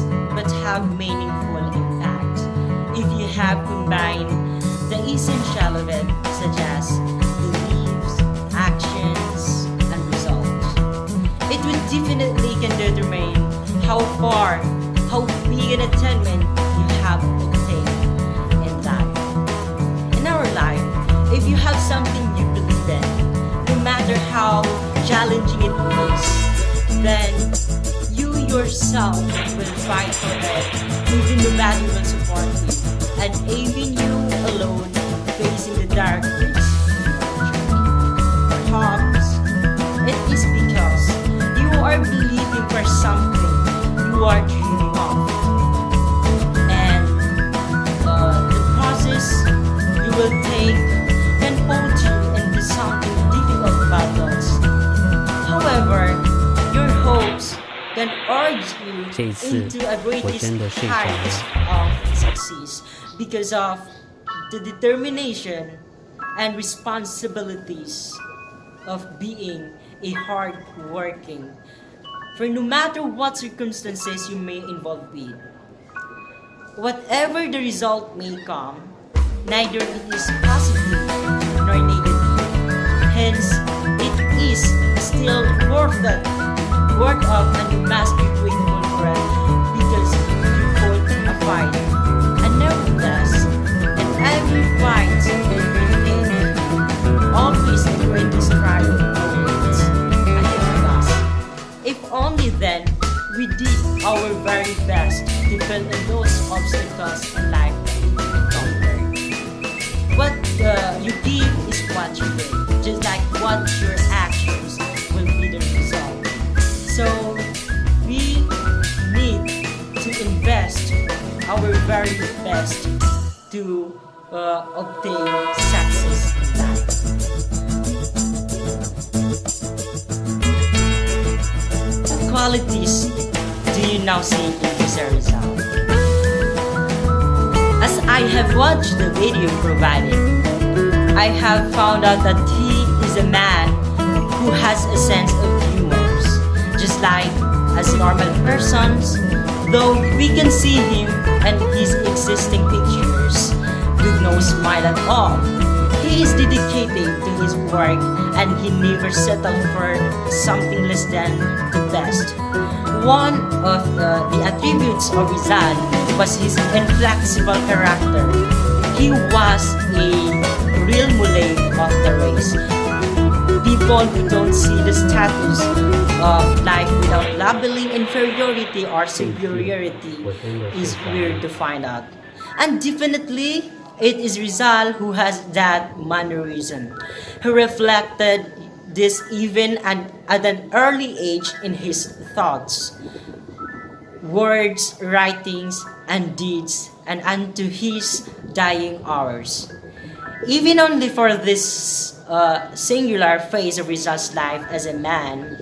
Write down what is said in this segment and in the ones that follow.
words but have meaningful impact. If you have combined the essential of it, such as beliefs, actions, and results, it will definitely can determine how far, how big an attainment you have obtained in life. In our life, if you have something you believe in, no matter how challenging it is, then you yourself will fight for it, even the battle will support you, and even you alone facing the dark days. Perhaps it is because you are believing for something you are dreaming of, and the process you will take can hold you into something difficult battles. However, your hopes can urge you 这一次 into a 我 greatest 真的睡着 heights 了。 of success because of the determination and responsibilities of being a hard working. For no matter what circumstances you may involve with, whatever the result may come, neither it is positive nor negative. Hence, it is still worth it, worth of, and you must be grateful for it because you fought a fight. And nevertheless, in every fight that we take, always the greatest trial awaits ahead of us. If only then we did our very best to fill in those obstacles in life that we encountered. What you give is what you get, just like what your actions will be the result. So we need to invest our very best to obtain success in life. What qualities do you now see in Mr. Rizal? As I have watched the video provided, I have found out that he is a man who has a sense of humor, just like as normal persons, though we can see him and his existing pictures with no smile at all. He is dedicated to his work and he never settled for something less than the best. One of the attributes of Rizal was his inflexible character. He was a real mulay of the race. People who don't see the status of life without labeling inferiority or superiority is weird to find out. And definitely, it is Rizal who has that mannerism. He reflected this even at an early age in his thoughts, words, writings, and deeds, and unto his dying hours. Even only for this singular phase of Rizal's life as a man,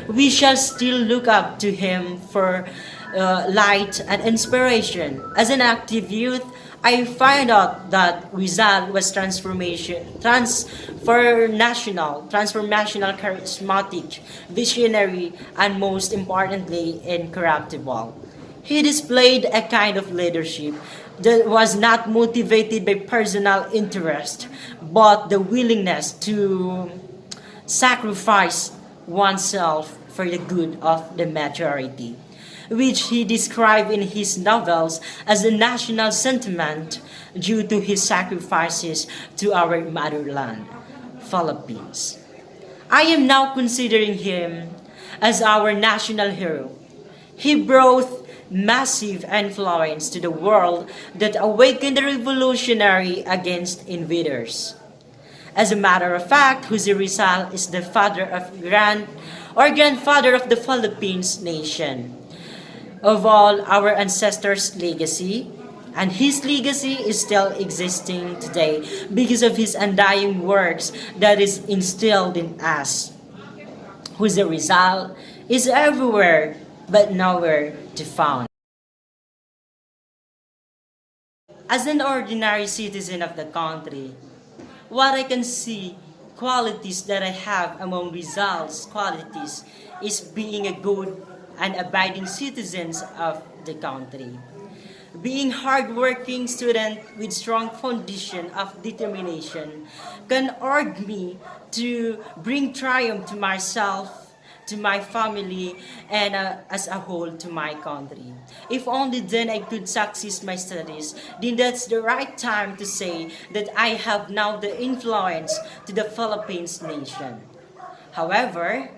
we shall still look up to him for light and inspiration. As an active youth, I find out that Rizal was transformational, charismatic, visionary, and most importantly, incorruptible. He displayed a kind of leadership that was not motivated by personal interest, but the willingness to sacrifice oneself for the good of the majority, which he described in his novels as a national sentiment due to his sacrifices to our motherland, Philippines. I am now considering him as our national hero. He brought massive influence to the world that awakened the revolutionary against invaders. As a matter of fact, Jose Rizal is the grandfather of the Philippines nation, of all our ancestors' legacy, and his legacy is still existing today because of his undying works that is instilled in us. Jose Rizal is everywhere but nowhere to found. As an ordinary citizen of the country, what I can see qualities that I have among Rizal's qualities is being a good and abiding citizens of the country. Being hardworking student with strong foundation of determination can urge me to bring triumph to myself, to my family, and as a whole to my country. If only then I could succeed my studies, then that's the right time to say that I have now the influence to the Philippines nation. However,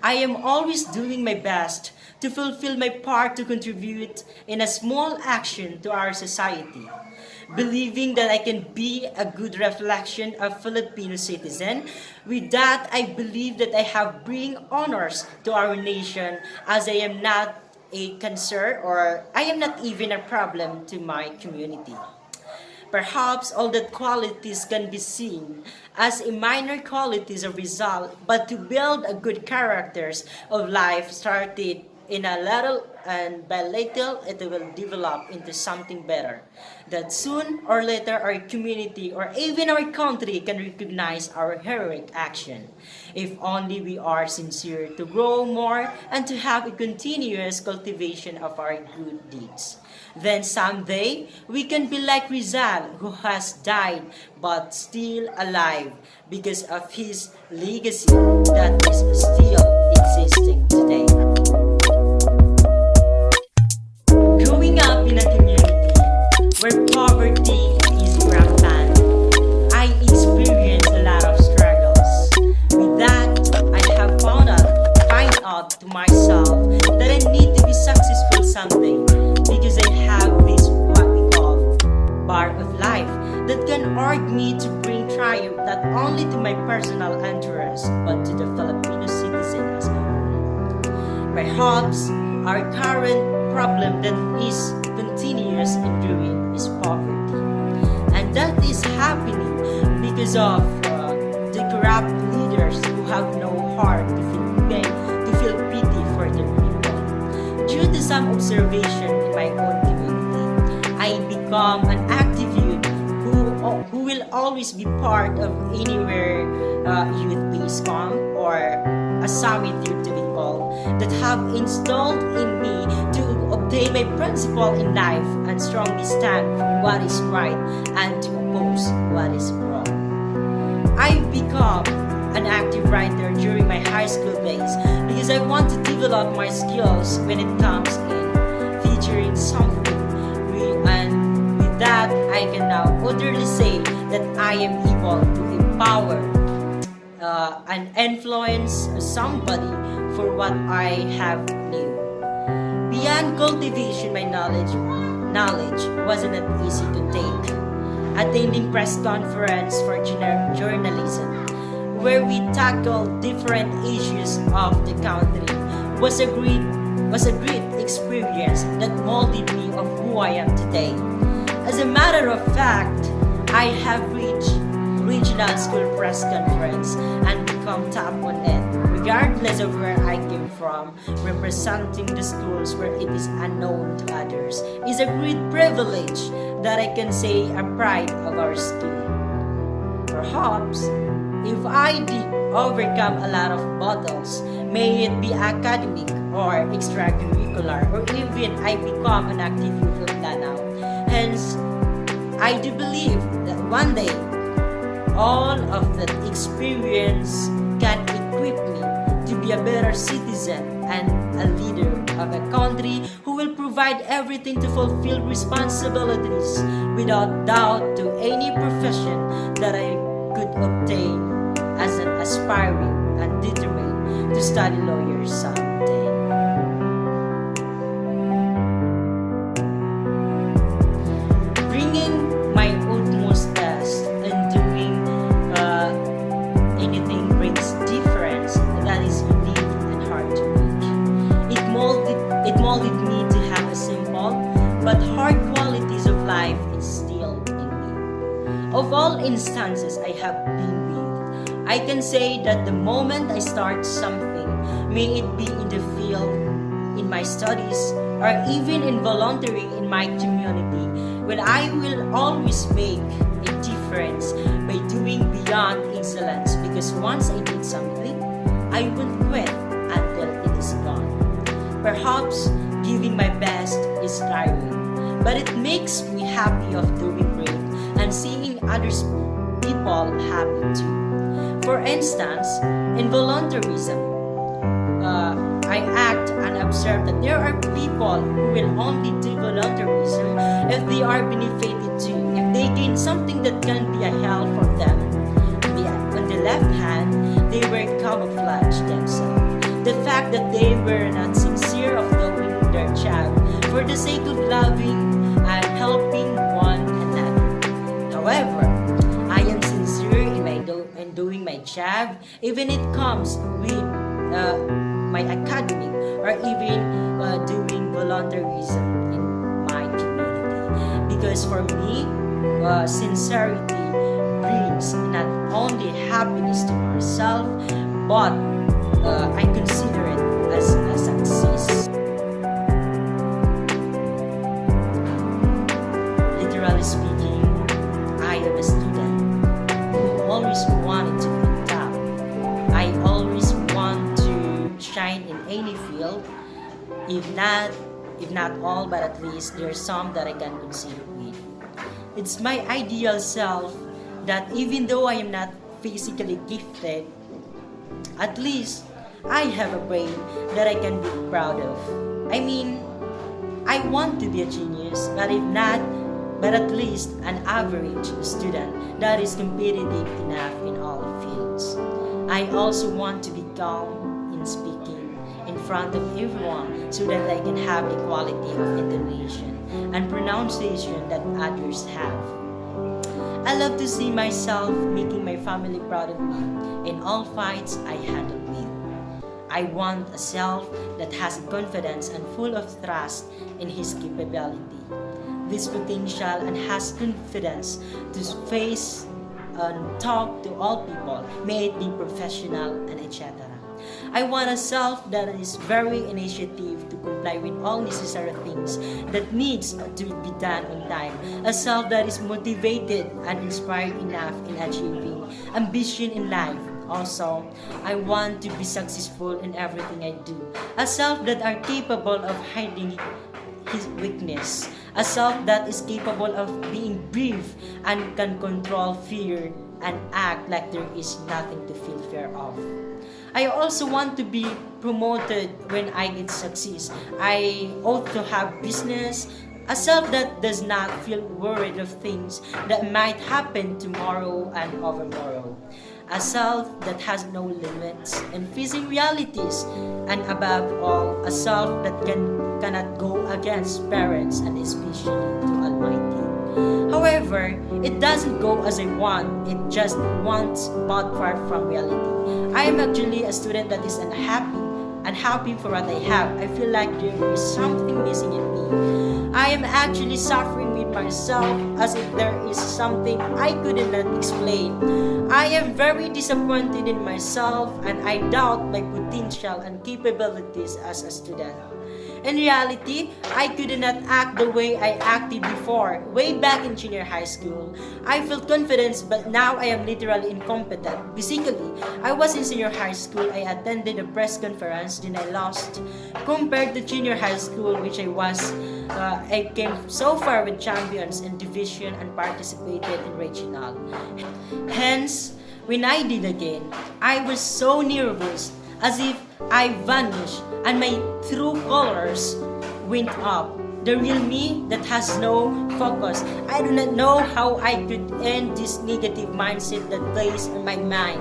I am always doing my best to fulfill my part to contribute in a small action to our society, believing that I can be a good reflection of Filipino citizen. With that, I believe that I have bring honors to our nation as I am not a concern or I am not even a problem to my community. Perhaps all that qualities can be seen as a minor qualities of Rizal, but to build a good characters of life started in a little and by little it will develop into something better. That soon or later our community or even our country can recognize our heroic action. If only we are sincere to grow more and to have a continuous cultivation of our good deeds. Then someday we can be like Rizal who has died but still alive because of his legacy that is still existing today. Growing up in a community where poverty is rampant, I experienced a lot of struggles. With that, I have find out to myself that I need to be successful someday because I have this what we call bar of life that can urge me to bring triumph not only to my personal interest but to the Filipino citizen as a whole. Perhaps our current problem that is continuous and growing is poverty. And that is happening because of the corrupt leaders who have no heart to feel pain, to feel pity for their people. Due to some observation in my own community, I become an active youth who will always be part of anywhere youth-based camp or a summit youth to be called that have installed in me to obtain my principle in life and strongly stand for what is right and to oppose what is wrong. I've become an active writer during my high school days because I want to develop my skills when it comes in featuring something. And with that, I can now utterly say that I am able to empower and influence somebody for what I have knew. Beyond cultivation, my knowledge wasn't that easy to take. Attending press conference for journalism, where we tackled different issues of the country, was a great experience that molded me of who I am today. As a matter of fact, I have reached regional school press conference and become top on it, regardless of where I came from. Representing the schools where it is unknown to others is a great privilege that I can say a pride of our school. Perhaps, if I did overcome a lot of battles, may it be academic or extracurricular, or even I become an active youth of Lanao. Hence, I do believe that one day, all of that experience can equip me to be a better citizen and a leader of a country who will provide everything to fulfill responsibilities without doubt to any profession that I could obtain as an aspiring and determined to study lawyer someday. Bringing my utmost best and doing anything brings difference that is unique and hard to reach. It molded me to have a simple but hard qualities of life instilled in me. Of all instances I have been with, I can say that the moment I start something, may it be in the field, in my studies, or even in volunteering in my community, when I will always make a difference by doing beyond excellence, because once I did something, I won't quit until it is gone. Perhaps giving my best striving, but it makes me happy of doing great and seeing others people happy too. For instance, in volunteerism, I act and observe that there are people who will only do volunteerism if they are benefited too, if they gain something that can be a help for them. On the left hand, they were camouflage themselves. The fact that they were not sincere of doing their job for the sake of loving and helping one another. However, I am sincere in doing my job, even it comes with my academic or even doing volunteerism in my community. Because for me, sincerity brings not only happiness to myself, but I consider it as a success. Literally speaking, I am a student who always wanted to be top. I always want to shine in any field, if not all, but at least there's some that I can consider with. It's my ideal self that even though I am not physically gifted, at least I have a brain that I can be proud of. I mean, I want to be a genius, but if not, but at least an average student that is competitive enough in all fields. I also want to be calm in speaking in front of everyone so that I can have the quality of intonation and pronunciation that others have. I love to see myself making my family proud of me in all fights I handle with. I want a self that has confidence and full of trust in his capability, this potential, and has confidence to face and talk to all people, may it be professional and etc. I want a self that is very initiative to comply with all necessary things that needs to be done on time. A self that is motivated and inspired enough in achieving ambition in life. Also, I want to be successful in everything I do. A self that are capable of hiding his weakness. A self that is capable of being brave and can control fear and act like there is nothing to feel fear of. I also want to be promoted when I get success. I ought to have business, a self that does not feel worried of things that might happen tomorrow and overmorrow. A self that has no limits and facing realities, and above all, a self that cannot go against parents and especially to Almighty. However, it doesn't go as I want, it just wants but far from reality. I am actually a student that is unhappy for what I have. I feel like there is something missing in me. I am actually suffering with myself as if there is something I could not explain. I am very disappointed in myself and I doubt my potential and capabilities as a student. In reality, I could not act the way I acted before, way back in junior high school. I felt confidence, but now I am literally incompetent. Basically, I was in senior high school, I attended a press conference, then I lost. Compared to junior high school, which I came so far with champions in division and participated in regional. Hence, when I did again, I was so nervous, as if I vanished and my true colors went up. The real me that has no focus. I do not know how I could end this negative mindset that plays in my mind.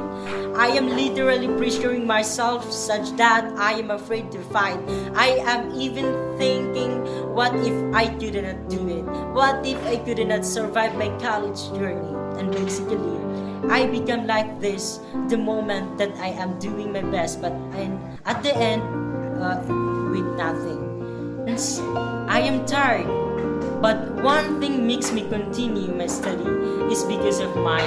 I am literally pressuring myself such that I am afraid to fight. I am even thinking, what if I could not do it? What if I could not survive my college journey? And basically, I become like this the moment that I am doing my best, but at the end, with nothing. Hence, I am tired, but one thing makes me continue my study is because of my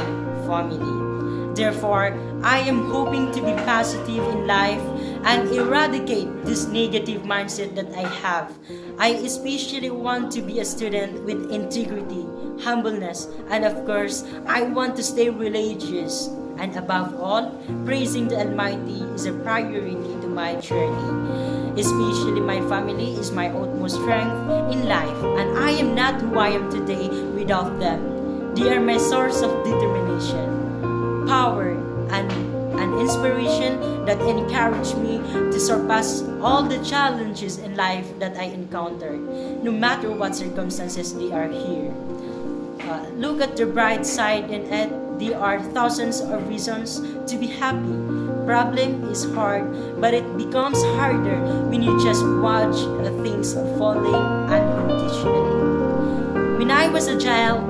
family. Therefore, I am hoping to be positive in life and eradicate this negative mindset that I have. I especially want to be a student with integrity, humbleness, and of course, I want to stay religious. And above all, praising the Almighty is a priority to my journey. Especially my family is my utmost strength in life, and I am not who I am today without them. They are my source of determination, power, and an inspiration that encourage me to surpass all the challenges in life that I encountered, no matter what circumstances they are here. Look at the bright side in it. There are thousands of reasons to be happy. Problem is hard, but it becomes harder when you just watch things falling unconditionally. When I was a child,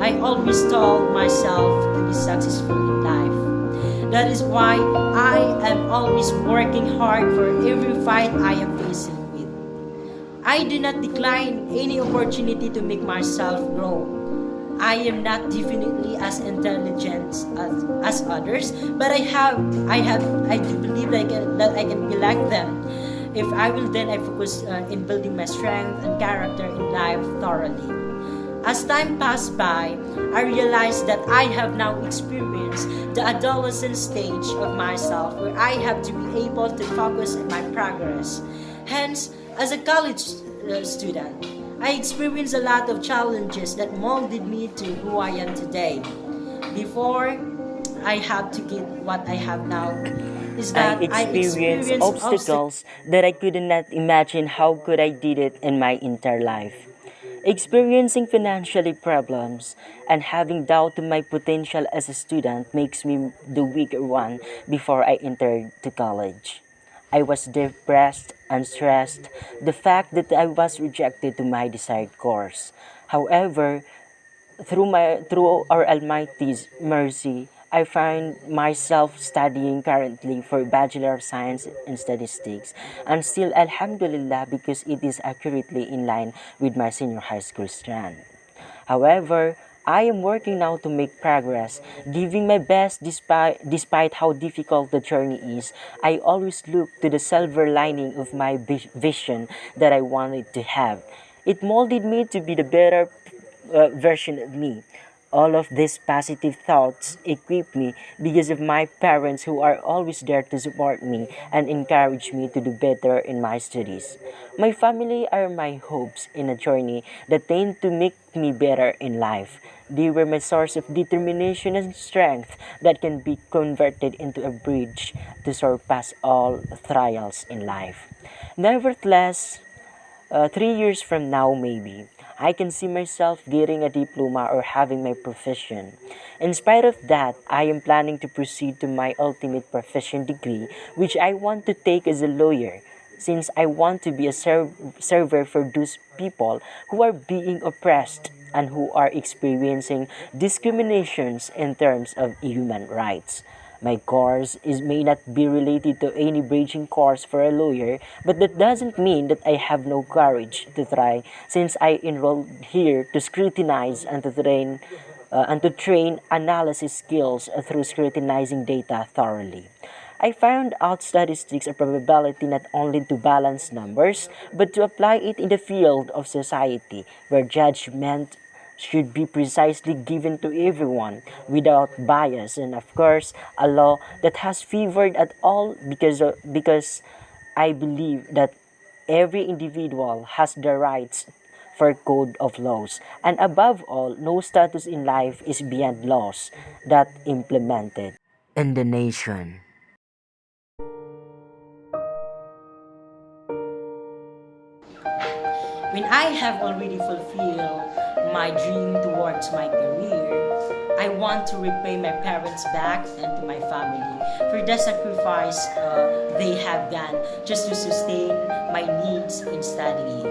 I always told myself to be successful in life. That is why I am always working hard for every fight I am facing with. I do not decline any opportunity to make myself grow. I am not definitely as intelligent as others, but I do believe that I can be like them. If I will, then I focus in building my strength and character in life thoroughly. As time passed by, I realized that I have now experienced the adolescent stage of myself where I have to be able to focus on my progress. Hence, as a college student, I experienced a lot of challenges that molded me to who I am today. Before I have to get what I have now, is I that I experienced experienced obstacles. obstacles that I could not imagine how could I did it in my entire life. Experiencing financial problems and having doubt to my potential as a student makes me the weaker one before I entered to college. I was depressed and stressed the fact that I was rejected to my desired course. However, through our Almighty's mercy, I find myself studying currently for Bachelor of Science in Statistics, and still Alhamdulillah because it is accurately in line with my senior high school strand. However, I am working now to make progress, giving my best despite how difficult the journey is. I always look to the silver lining of my vision that I wanted to have. It molded me to be the better version of me. All of these positive thoughts equip me because of my parents who are always there to support me and encourage me to do better in my studies. My family are my hopes in a journey that tend to make me better in life. They were my source of determination and strength that can be converted into a bridge to surpass all trials in life. Nevertheless, 3 years from now, maybe, I can see myself getting a diploma or having my profession. In spite of that, I am planning to proceed to my ultimate profession degree, which I want to take as a lawyer, since I want to be a server for those people who are being oppressed and who are experiencing discriminations in terms of human rights. My course may not be related to any bridging course for a lawyer, but that doesn't mean that I have no courage to try since I enrolled here to scrutinize and to train analysis skills through scrutinizing data thoroughly. I found out statistics are probability not only to balance numbers, but to apply it in the field of society where judgment should be precisely given to everyone without bias, and of course a law that has favored at all because I believe that every individual has the rights for code of laws, and above all no status in life is beyond laws that implemented in the nation. When I have already fulfilled my dream towards my career, I want to repay my parents back and to my family for the sacrifice they have done just to sustain my needs in studying.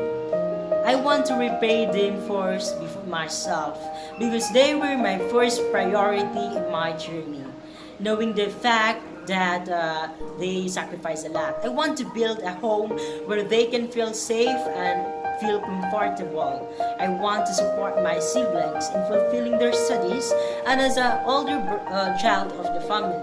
I want to repay them first before myself because they were my first priority in my journey. Knowing the fact that they sacrifice a lot. I want to build a home where they can feel safe and feel comfortable. I want to support my siblings in fulfilling their studies, and as an older child of the family,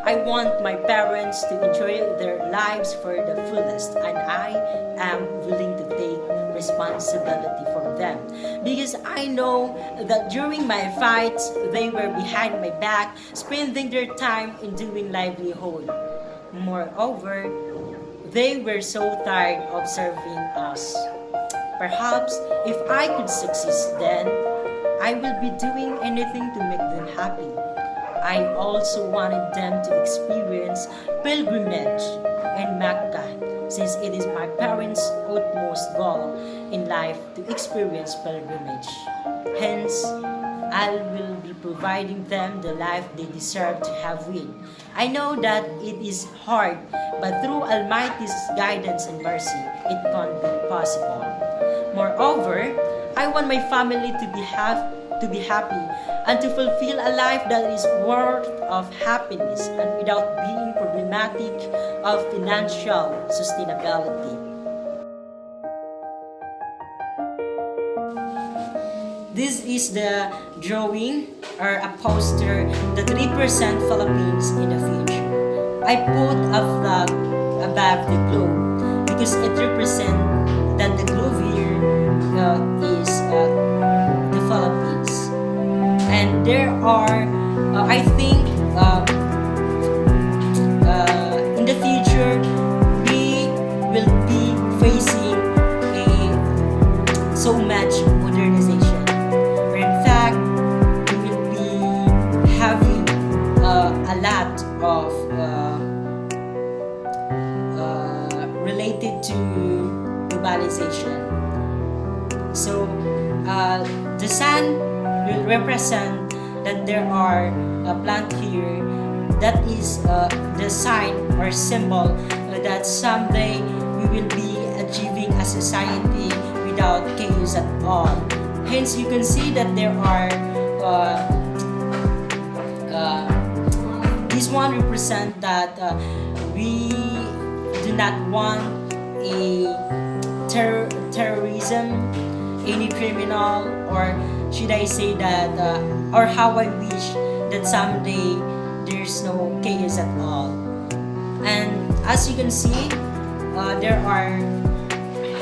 I want my parents to enjoy their lives for the fullest, and I am willing to take responsibility for them because I know that during my fights they were behind my back spending their time in doing livelihood. Moreover, They were so tired of serving us. Perhaps if I could succeed then, I will be doing anything to make them happy. I also wanted them to experience pilgrimage in Mecca since it is my parents' utmost goal in life to experience pilgrimage. Hence, I will be providing them the life they deserve to have with. I know that it is hard, but through Almighty's guidance and mercy, it can be possible. Moreover, I want my family to be happy and to fulfill a life that is worth of happiness and without being problematic of financial sustainability. This is the drawing or a poster that represents Philippines in the future. I put a flag above the globe because it represents that the globe here is the Philippines. And there are, I think, in the future, we will be facing so much modernization. Where in fact, we will be having a lot of related to globalization. So, the sun will represent that there are a plant here that is the sign or symbol that someday we will be achieving a society without chaos at all. Hence, you can see that there are this one represent that we do not want a terrorism, any criminal, or should I say that, or how I wish that someday there's no chaos at all. And as you can see, there are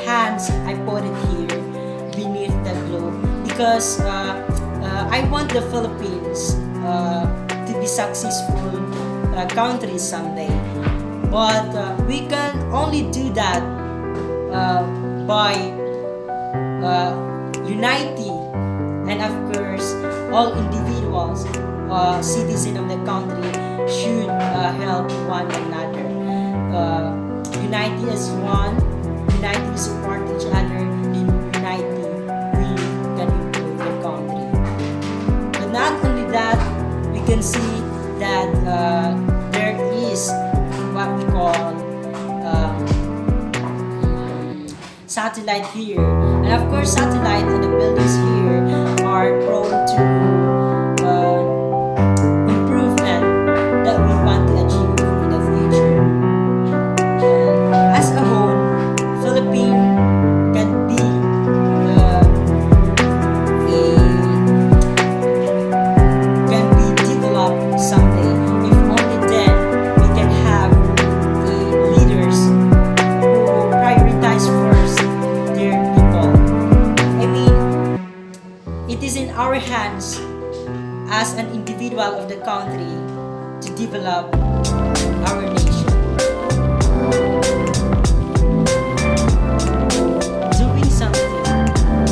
hands, I put it here beneath the globe because I want the Philippines to be successful country someday. But we can only do that by uniting, and of course all individuals, citizens of the country should help one another. Unity as one, unity to support each other, then unity we can improve the country. But not only that, we can see that there is what we call satellite here, and of course satellite and the buildings here are prone to improvement that we want to achieve in the future. As a whole, Philippines can be developed someday if only then we can have leaders who prioritize first their people. I mean, it is in our hands as an individual of the country to develop our nation. Doing something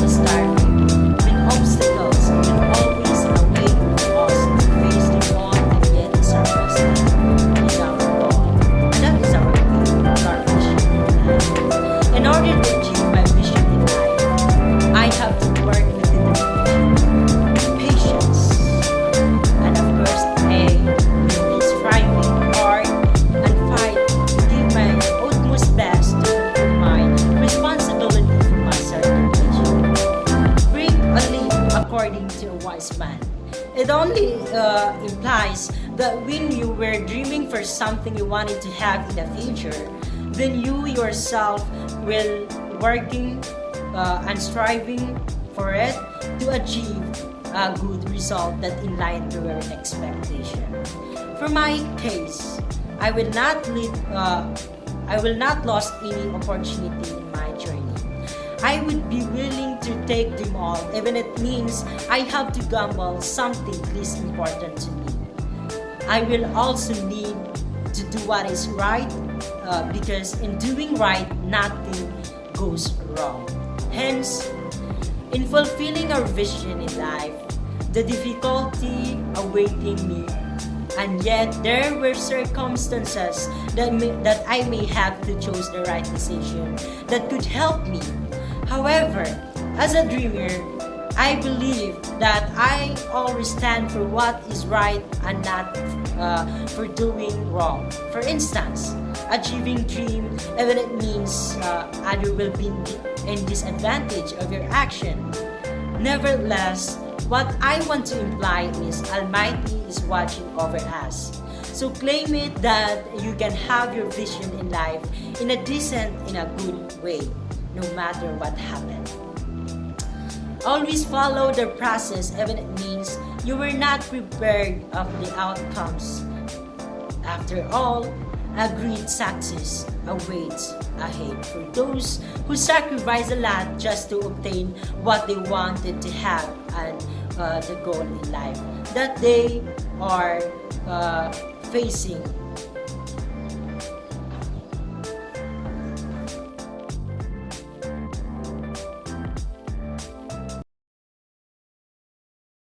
is tiring when obstacles can always await us to face them on and yet sarcastic is our goal. And that is our aim, our vision in life. In order to achieve my vision in life, I have to work with determination, patience, and of course, striving hard and fight to give my utmost best to fulfill my responsibility for my certification. Break a leaf according to a wise man. It only implies that when you were dreaming for something you wanted to have in the future, then you yourself will working and striving for it to achieve a good result that in line to your expectation. For my case, I will not lose any opportunity in my journey. I would be willing to take them all, even it means I have to gamble something least important to me. I will also need to do what is right because in doing right, nothing goes wrong. Hence, in fulfilling our vision in life, the difficulty awaiting me, and yet there were circumstances that I may have to choose the right decision that could help me. However, as a dreamer, I believe that I always stand for what is right and not for doing wrong. For instance, achieving dream, even it means other will be in disadvantage of your action. Nevertheless, what I want to imply is Almighty is watching over us. So claim it that you can have your vision in life in a decent, in a good way, no matter what happened. Always follow the process even it means you were not prepared of the outcomes. After all, a great success awaits ahead for those who sacrifice a lot just to obtain what they wanted to have and the goal in life that they are facing